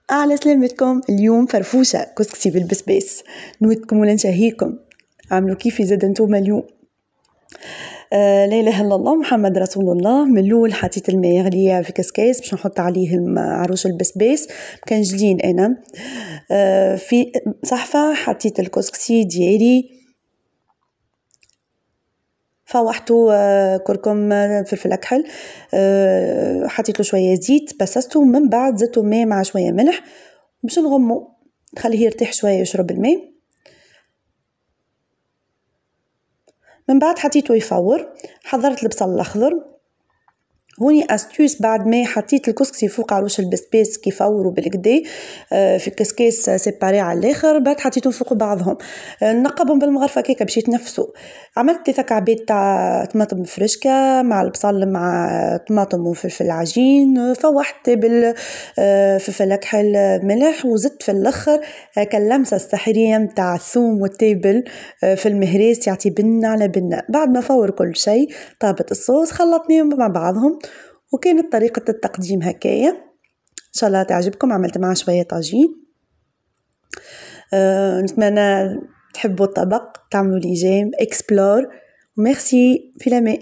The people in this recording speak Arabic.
على سلامتكم. اليوم فرفوشة كسكسي بالبسباس. نودكم ولا نشهيكم. عملوا كيفي زاد انتوما اليوم. لا إله إلا الله محمد رسول الله. من الأول حطيت الماء يغلي في كسكاس باش نحط عليه عروش البسباس. كان جلين أنا في صحفة حطيت الكسكسي ديالي، فوحته كركم فلفل أكحل، حطيت له شوية زيت بسسته، من بعد زدته ماء مع شوية ملح باش نغمو نخليه يرتاح شوية يشرب الماء. من بعد حطيته يفور. حضرت البصل الأخضر. هوني أستيوس، بعد ما حطيت الكسكسي فوق عروش البسباس كي فوروا بالكدا في كسكاس سيباري على الاخر، بعد حطيتهم فوق بعضهم، نقبهم بالمغرفه كيكه باش يتنفسوا. عملت 3 كعبات تاع طماطم فرشكه مع البصل مع طماطم وفلفل عجين، فوحت بالفلفل اكحل ملح، وزدت في الاخر كاللمسه السحريه متاع الثوم والتيبل في المهريس يعطي بنه على بنه. بعد ما فور كل شيء طابت الصوص، خلطنيهم مع بعضهم وكانت طريقة التقديم هكايا. إن شاء الله تعجبكم. عملت معها شوية طاجين. نتمنى تحبوا الطبق، تعملوا لي جيم اكسبلور. وميرسي في الأمان.